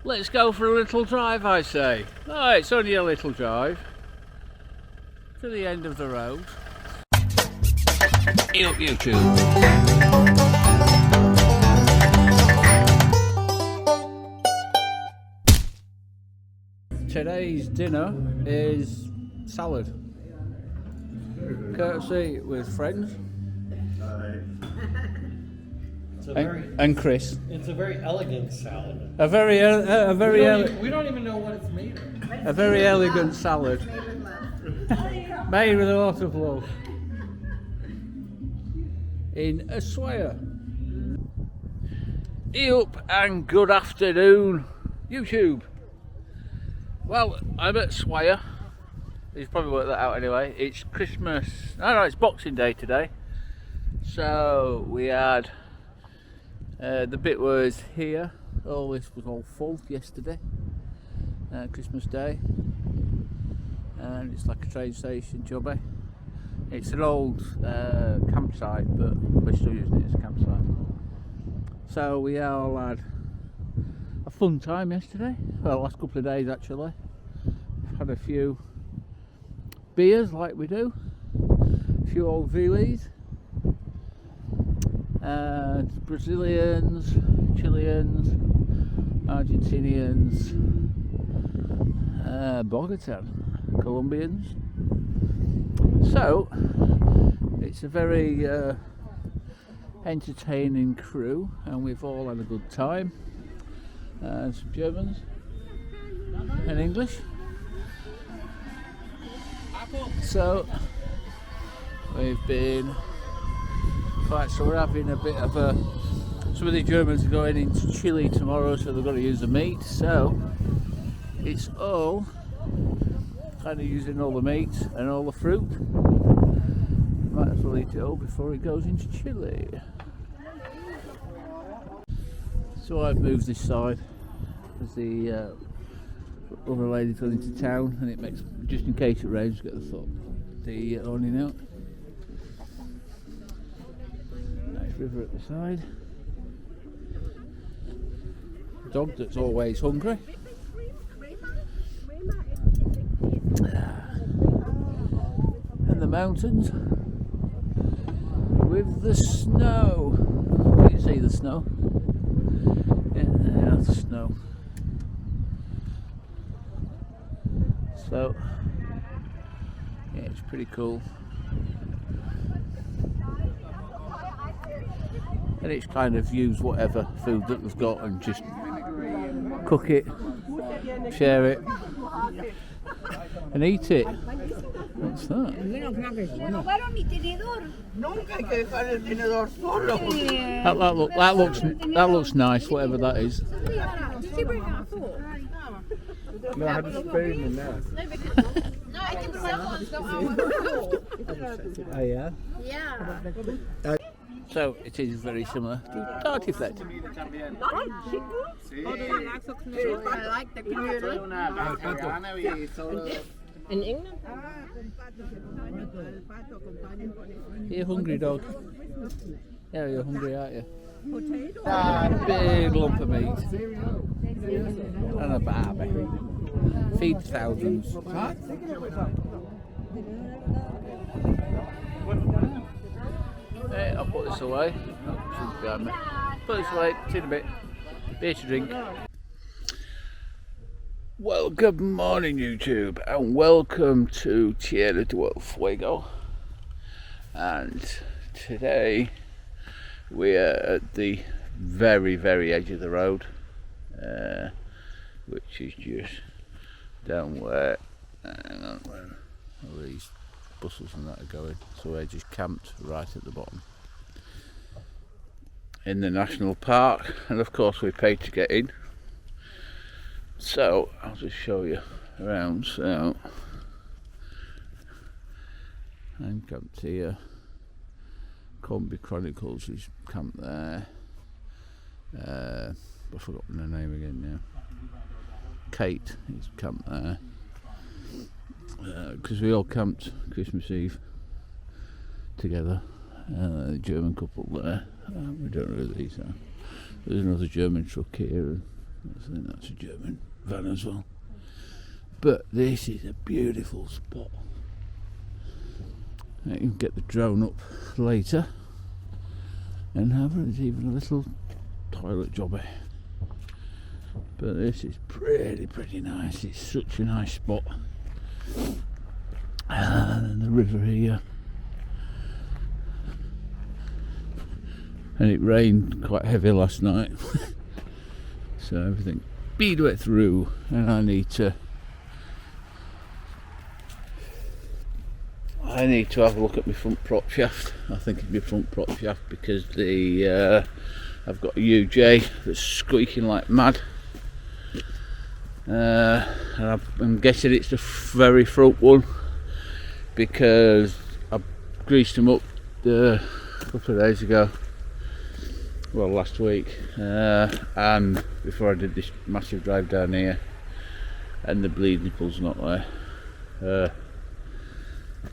Let's go for a little drive, I say. Oh, it's only a little drive to the end of the road. Hey up, YouTube. Today's dinner is salad, courtesy with friends and Chris. It's a very elegant salad. We don't even know what it's made of. A very elegant salad, made with a lot of love, in Ushuaia. Hey up and good afternoon, YouTube. Well, I'm at Ushuaia. You've probably worked that out anyway. It's Christmas. No, it's Boxing Day today. So we had the bit was here. All this was all full yesterday, Christmas Day, and it's like a train station jobby. It's an old campsite, but we're still using it as a campsite. So we all had a fun time yesterday. Well, the last couple of days actually. Had a few beers like we do, a few old Vilis, Brazilians, Chileans, Argentinians, Bogota, Colombians. So it's a very entertaining crew, and we've all had a good time. Some Germans and English. So we've been quite, so we're having a bit of a, some of the Germans are going into Chile tomorrow, so they've got to use the meat, so it's all kind of using all the meat and all the fruit. Might as well eat it all before it goes into Chile. So I've moved this side as the other lady's going into town, and it makes, just in case it rains, get the awning out. Nice river at the side. Dog that's always hungry. And the mountains with the snow. Can you see the snow? Yeah, that's the snow. So yeah, it's pretty cool, and it's kind of use whatever food that we've got and just cook it, share it, and eat it. What's that? That looks nice, whatever that is. No, I had a spoon in there. No, I think someone's got our food. Oh yeah? Yeah. So it is very similar to tartiflette. I like the color. In England? You're hungry, dog. Yeah, you're hungry, aren't you? Big lump of meat and a barbie. Feed thousands. Hey, I'll put this away. Oh, she's behind me. Put this away. See you in a bit. Beer to drink. Well, good morning, YouTube, and welcome to Tierra del Fuego. And today we are at the very, very edge of the road, which is just down where, hang on, where all these buses and that are going. So we're just camped right at the bottom in the national park, and of course we paid to get in. So I'll just show you around. So I'm camped here. Combi Chronicles is camped there. I've forgotten her name again now. Kate is camped there. Because we all camped Christmas Eve together. The German couple there. We don't know who these are. There's another German truck here. I think that's a German van as well. But this is a beautiful spot. You can get the drone up later and have even a little toilet jobber. But this is pretty nice. It's such a nice spot. And the river here. And it rained quite heavy last night. So everything bead wet through, and I need to have a look at my front prop shaft. I think it's my front prop shaft because I've got a UJ that's squeaking like mad, and I'm guessing it's the very front one because I greased them up a couple of days ago. Well, last week, and before I did this massive drive down here, and the bleed nipple's not there.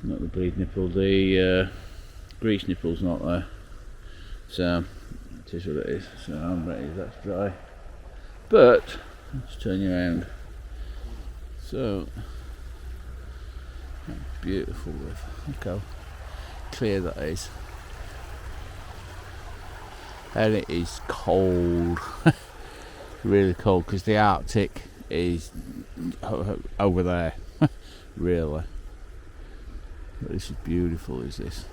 Not the bleed nipple, the grease nipple's not there. So it is what it is. So I'm ready. That's dry. But let's turn you around. So beautiful river. Look how clear that is. And it is cold, really cold, because the Arctic is over there, really. But this is beautiful, is this?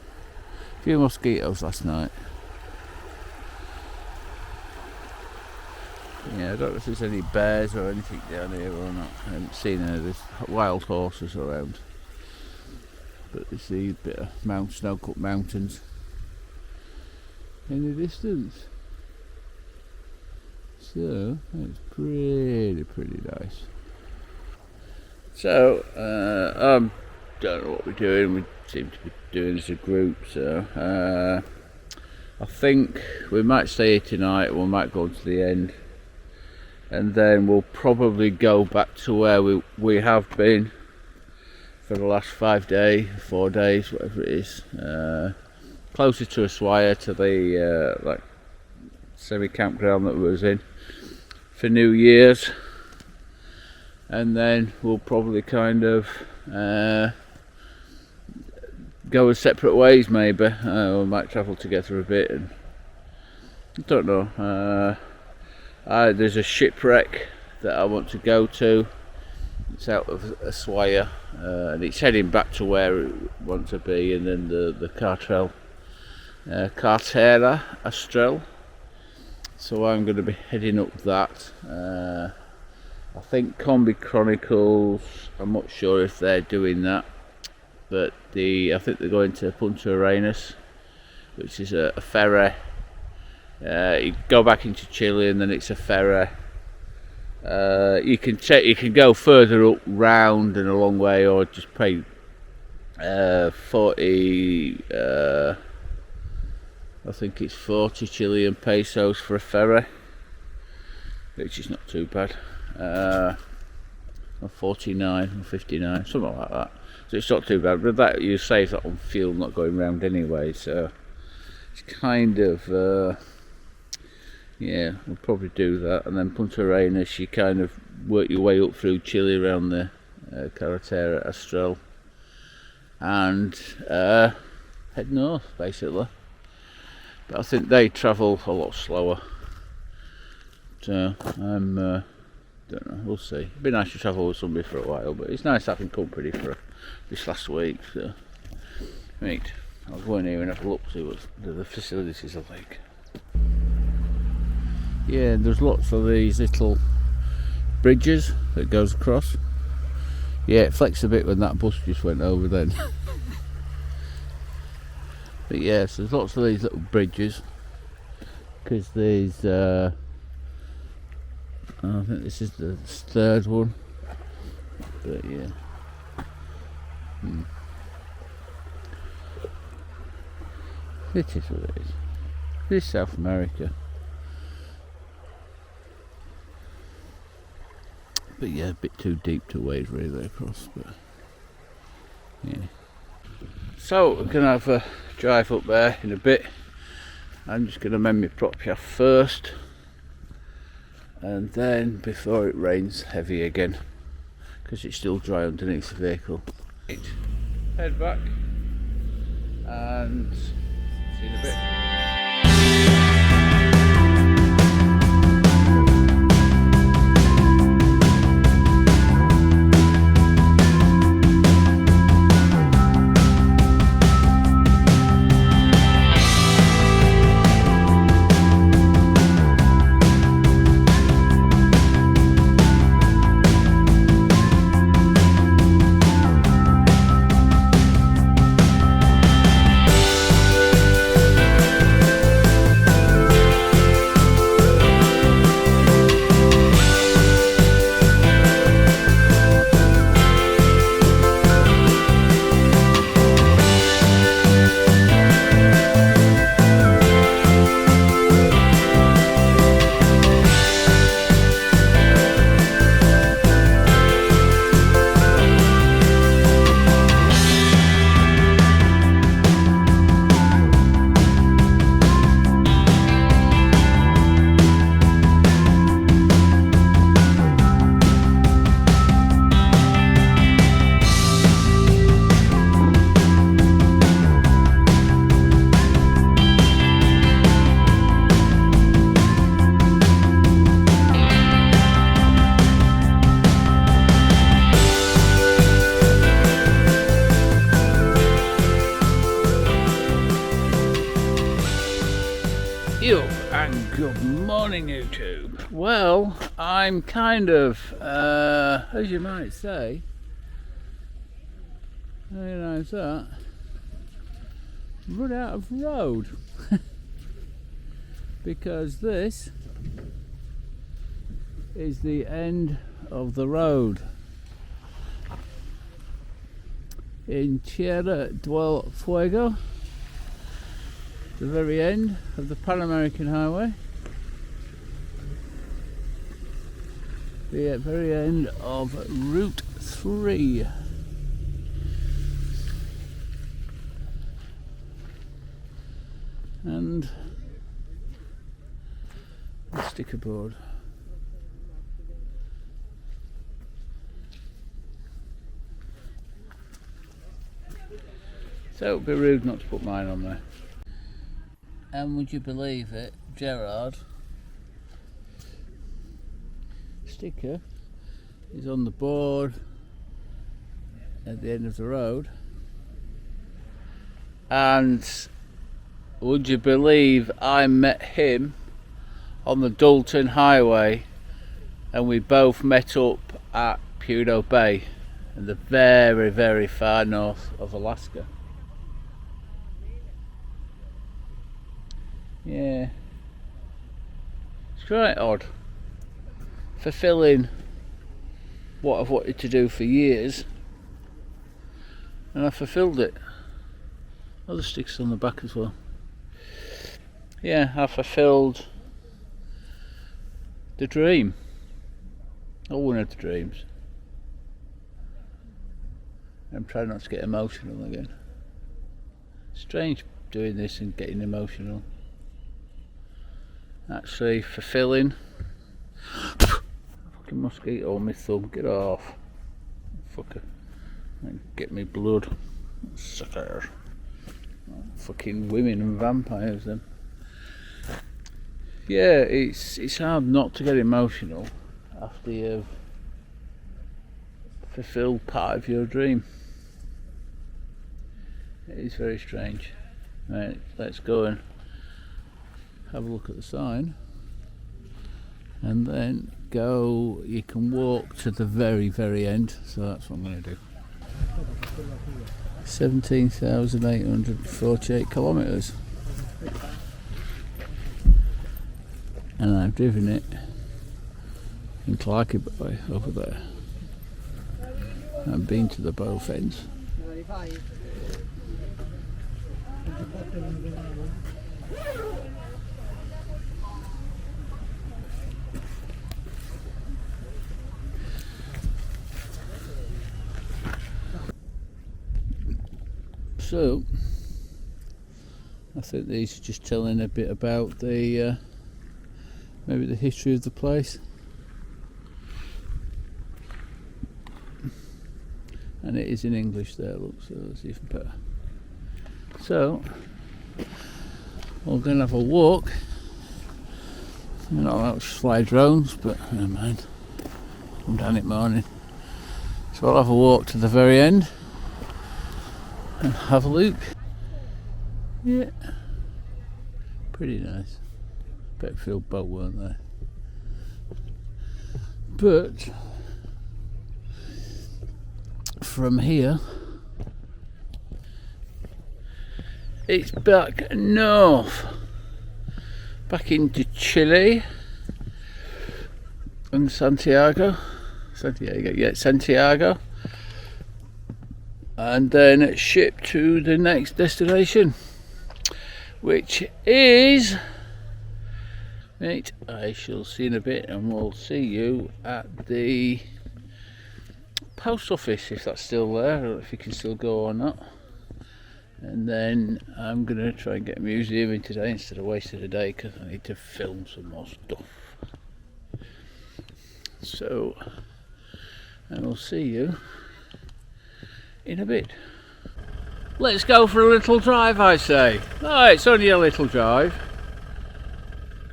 A few mosquitoes last night. Yeah, I don't know if there's any bears or anything down here or not. I haven't seen any. There's wild horses around. But there's a bit of snow-cut mountains in the distance. So it's pretty nice. So I don't know what we're doing. We seem to be doing as a group. So I think we might stay here tonight. We might go to the end, and then we'll probably go back to where we have been for the last 4 days, whatever it is. Closer to Ushuaia, to the like semi-campground that we was in for New Year's, and then we'll probably kind of go in separate ways. Maybe we might travel together a bit, and I don't know. There's a shipwreck that I want to go to. It's out of Ushuaia, and it's heading back to where it wants to be, and then the Cartera Astral. So I'm going to be heading up that. I think Combi Chronicles, I'm not sure if they're doing that, but I think they're going to Punta Arenas, which is a ferry. You go back into Chile and then it's a ferry. You can go further up, round and a long way, or just pay 40 I think it's 40 Chilean pesos for a ferry, which is not too bad. Or 49 or 59, something like that. So it's not too bad, but that you save that on fuel not going round anyway. So it's kind of yeah, we'll probably do that. And then Punta Arenas, you kind of work your way up through Chile around the Carretera Astral, and head north basically. But I think they travel a lot slower. So I'm don't know, we'll see. It'd be nice to travel with somebody for a while, but it's nice having company for this last week. So right, I'll go in here and have a look, see what the facilities are like. Yeah, there's lots of these little bridges that goes across. Yeah, it flexed a bit when that bus just went over then. But yes, there's lots of these little bridges, because there's I think this is the third one, but yeah. It is what it is. This is South America. But yeah, a bit too deep to wade really across, but yeah. So we're going to have a drive up there in a bit. I'm just going to mend my prop shaft first. and then before it rains heavy again, because it's still dry underneath the vehicle. Head back and see you in a bit. And good morning, YouTube. Well, I'm kind of, as you might say, how's that? Run out of road. Because this is the end of the road in Tierra del Fuego. The very end of the Pan American Highway, the very end of Route 3. And the sticker board. So it would be rude not to put mine on there. And would you believe it, Gerard sticker is on the board at the end of the road, and would you believe I met him on the Dalton Highway, and we both met up at Pudo Bay in the very, very far north of Alaska. Yeah, it's quite odd. Fulfilling what I've wanted to do for years, and I fulfilled it. Other stickers on the back as well. Yeah, I fulfilled the dream. Or one of the dreams. I'm trying not to get emotional again. Strange doing this and getting emotional. Actually fulfilling. Fucking mosquito on my thumb, get off. Fucker. Get me blood. Sucker. Fucking women and vampires then. Yeah, it's hard not to get emotional after you've fulfilled part of your dream. It is very strange. Right, let's go and have a look at the sign, and then go. You can walk to the very, very end, so that's what I'm going to do. 17,848 kilometres, and I've driven it in Clarky Bay over there. I've been to the both ends. So I think these are just telling a bit about the maybe the history of the place. and it is in English there, look, so that's even better. So we're going to have a walk. I'm not allowed to fly drones, but never mind. I'm down it morning. So I'll have a walk to the very end and have a look. Yeah, pretty nice. Beckfield boat, weren't they? But from here, it's back north, back into Chile and Santiago, and then shipped to the next destination, which is, mate, I shall see in a bit, and we'll see you at the post office, if that's still there. I don't know if you can still go or not. And then I'm going to try and get a museum in today instead of wasting a day, because I need to film some more stuff. So I will see you in a bit. Let's go for a little drive, I say. Oh, it's only a little drive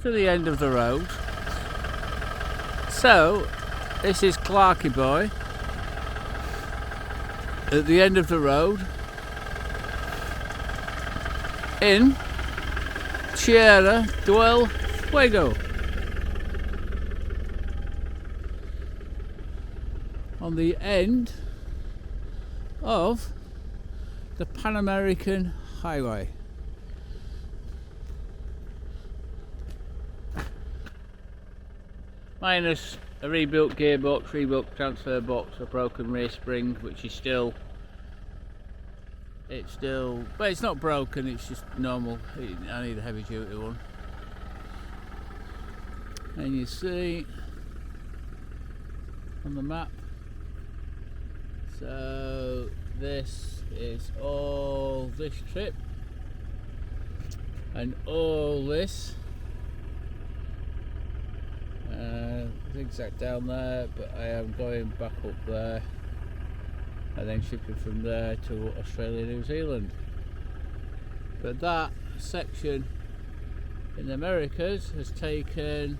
to the end of the road. So this is Clarky Boy at the end of the road in Tierra del Fuego, on the end of the Pan American Highway. Minus a rebuilt gearbox, rebuilt transfer box, a broken rear spring, which is still, but it's not broken, it's just normal. I need a heavy duty one. And you see on the map, so this is all this trip and all this zigzag down there, but I am going back up there and then shipping from there to Australia, New Zealand. But that section in the Americas has taken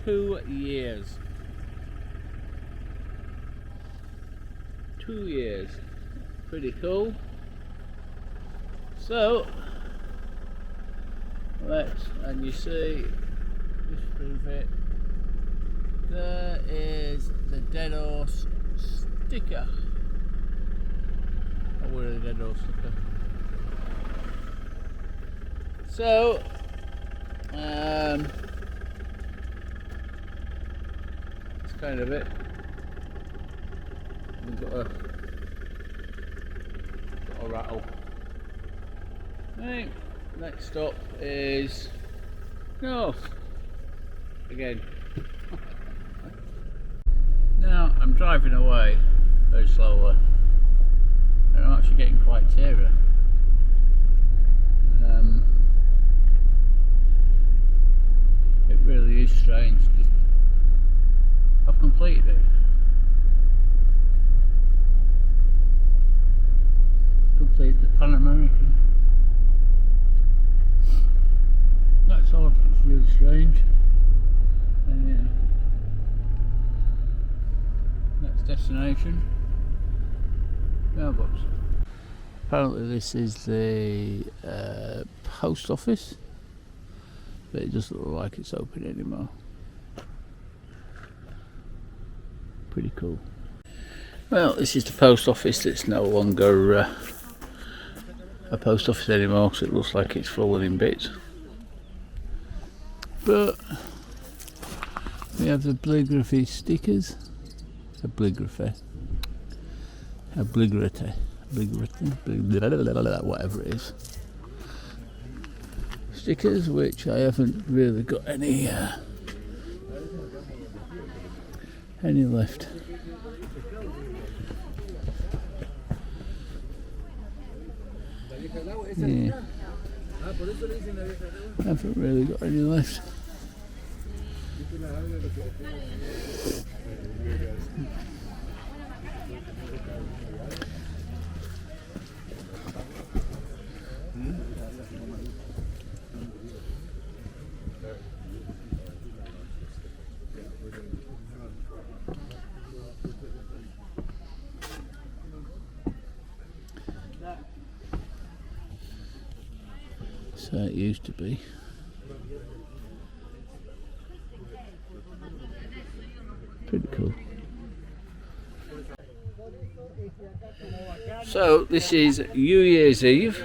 2 years. 2 years. Pretty cool. So and you see, just prove it, there is the dead horse sticker. Oh, where is the dead horse sticker? So that's kind of it. We've got a rattle. Right, next stop is north again. Now I'm driving away very slowly, and I'm actually getting quite teary. It really is strange because I've completed it. Completed the Pan American. That's odd, it's really strange. And yeah. Next destination, mailbox. Apparently this is the post office, but it doesn't look like it's open anymore. Pretty cool. Well, this is the post office that's no longer a post office anymore, because it looks like it's fallen in bits. But we have the obligatory stickers. Obligatory, whatever it is. Stickers, which I haven't really got any left. Yeah, I haven't really got any left. That's how it used to be. Pretty cool. So this is New Year's Eve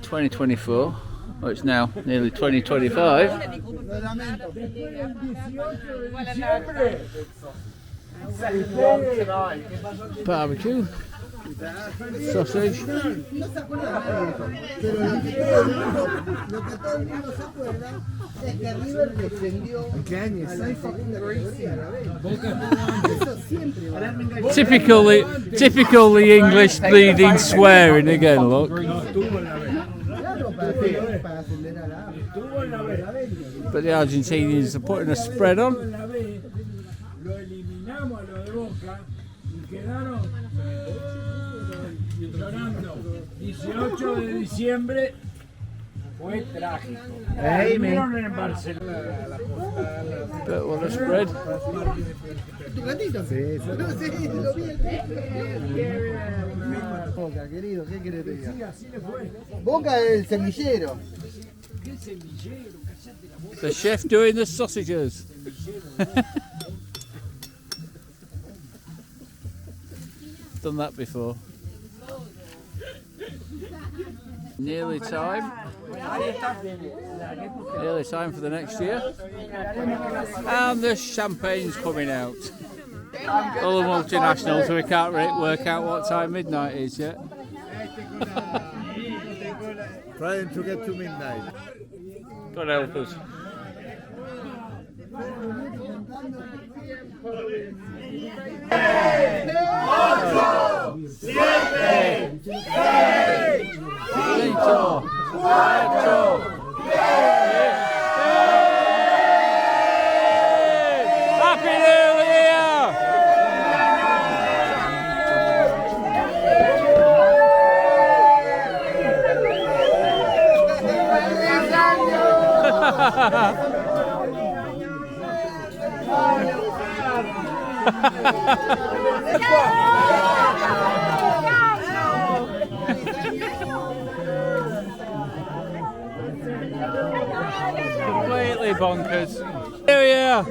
2024. Well, it's now nearly 2025. Barbecue, sausage. Typical the English bleeding swearing again, look. But the Argentinians are putting a spread on. But what a spread. Boca, querido, ¿qué querés que te diga? Boca el semillero. The chef doing the sausages. Done that before. Nearly time. Nearly time for the next year. And the champagne's coming out. All the multinationals, so we can't work out what time midnight is yet. Trying to get to midnight. God help us. Happy New Year! Completely bonkers. Here we are.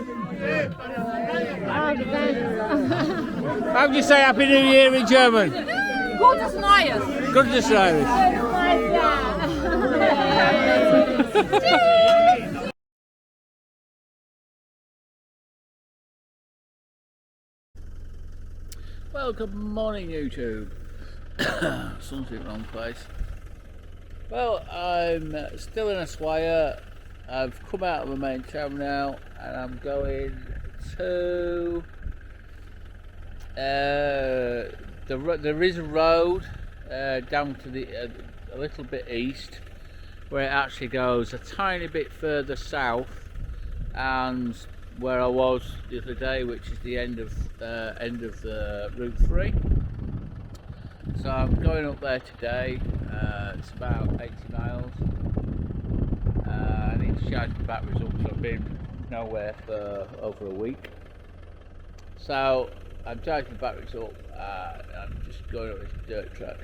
How do you say Happy New Year in German? Gutes Neues. Goodness Irish. Well, good morning, YouTube. Sun's in the wrong place. Well, I'm still in Ushuaia. I've come out of my main town now, and I'm going to. There is a road down to the a little bit east, where it actually goes a tiny bit further south, and where I was the other day, which is the end of the Route 3. So I'm going up there today. It's about 80 miles. I need to charge my batteries up, so I've been nowhere for over a week. So I'm charging the batteries up. I'm just going up this dirt track.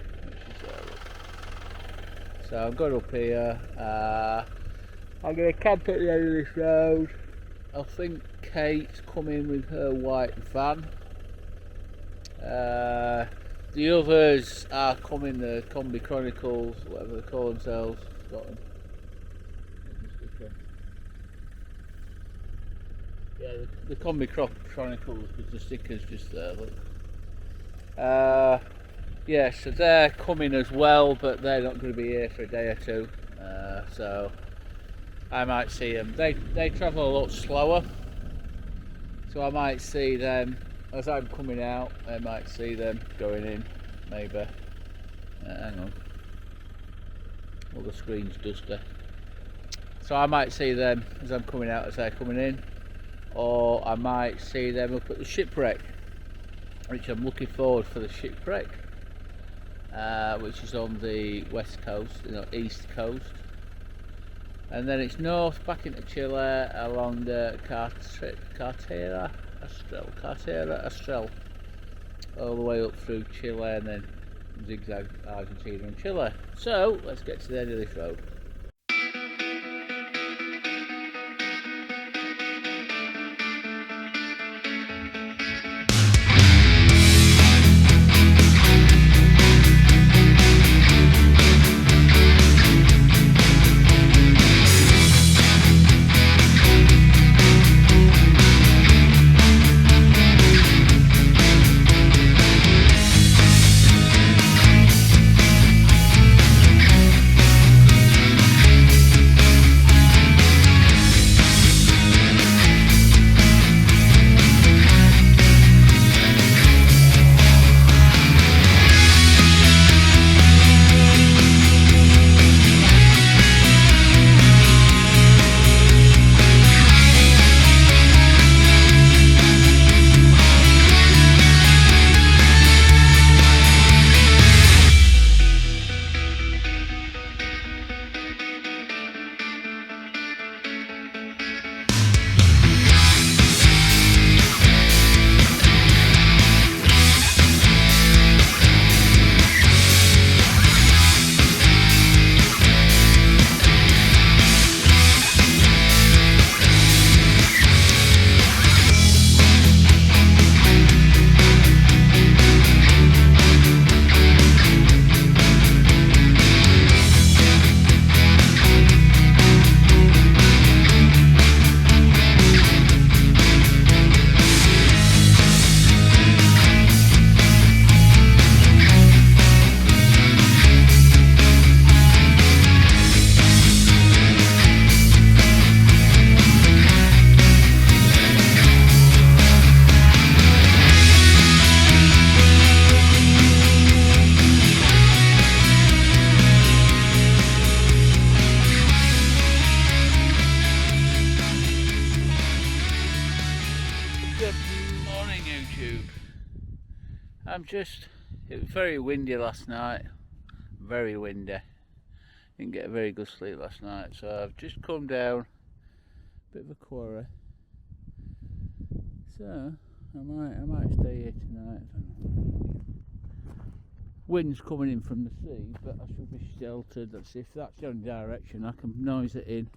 So I'm going up here. I'm going to camp at the end of this road. I think Kate's coming with her white van. The others are coming, the Combi Chronicles, whatever they call themselves. Got them. Yeah, the Combi Chronicles with the stickers just there, look. Yeah, so they're coming as well, but they're not going to be here for a day or two. So I might see them. They travel a lot slower, so I might see them as I'm coming out. I might see them going in, maybe. Hang on. Well, the screen's dusty. So I might see them as I'm coming out as they're coming in, or I might see them up at the shipwreck, which I'm looking forward for the shipwreck, which is on the west coast, east coast. And then it's north back into Chile along the Cartera Astral, all the way up through Chile and then zigzag Argentina and Chile. So let's get to the end of this road. Good morning, YouTube. It was very windy last night, very windy. Didn't get a very good sleep last night, so I've just come down, bit of a quarry. So I might stay here tonight. I don't know. Wind's coming in from the sea, but I should be sheltered. Let's see if that's the only direction I can noise it in,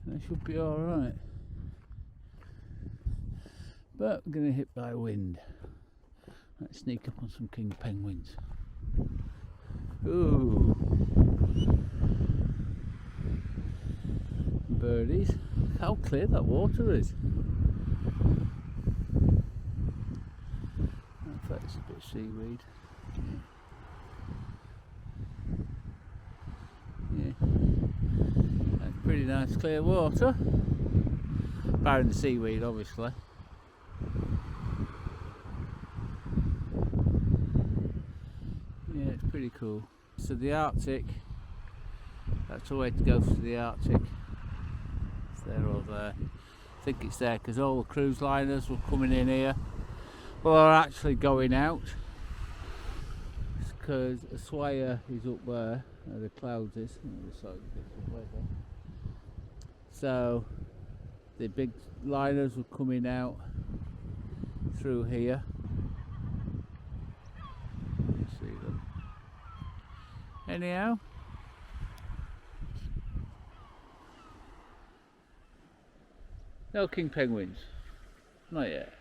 and I should be all right. But we're going to hit by wind. Let's sneak up on some king penguins. Ooh. Birdies. Look how clear that water is. In fact, it's a bit of seaweed. Yeah. That's pretty nice clear water. Barring the seaweed, obviously. Yeah, it's pretty cool. So the Arctic, that's the way to go for the Arctic. It's there or there. I think it's there because all the cruise liners were coming in here. Well, are actually going out. Because Ushuaia is up there, where the clouds is. So the big liners were coming out through here. See them. Anyhow, no king penguins, not yet.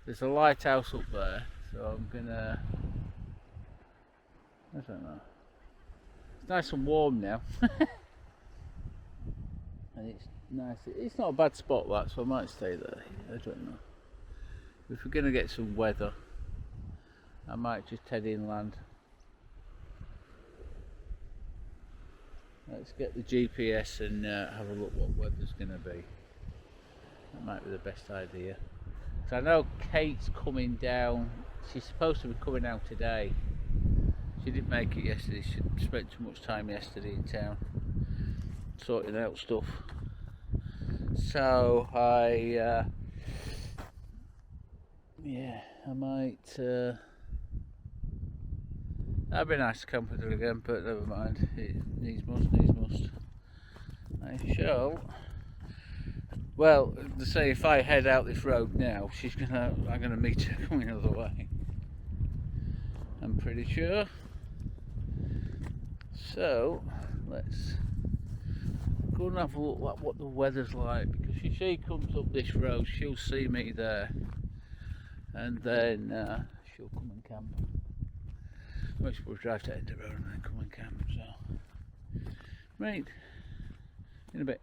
There's a lighthouse up there, so I'm gonna, I don't know. It's nice and warm now. And it's nice. It's not a bad spot, that, so I might stay there. I don't know. If we're gonna get some weather, I might just head inland. Let's get the GPS and have a look what weather's gonna be. That might be the best idea. So I know Kate's coming down. She's supposed to be coming out today. She didn't make it yesterday. She spent too much time yesterday in town sorting out stuff. So I might that'd be nice to come with her again, but never mind. It needs must. I shall. Well, to say, if I head out this road now, I'm gonna meet her coming the other way. I'm pretty sure. So let's go and have a look at what the weather's like, because if she comes up this road, she'll see me there, and then she'll come and camp. I suppose drive to Edinburgh and then come and camp. So, right, in a bit.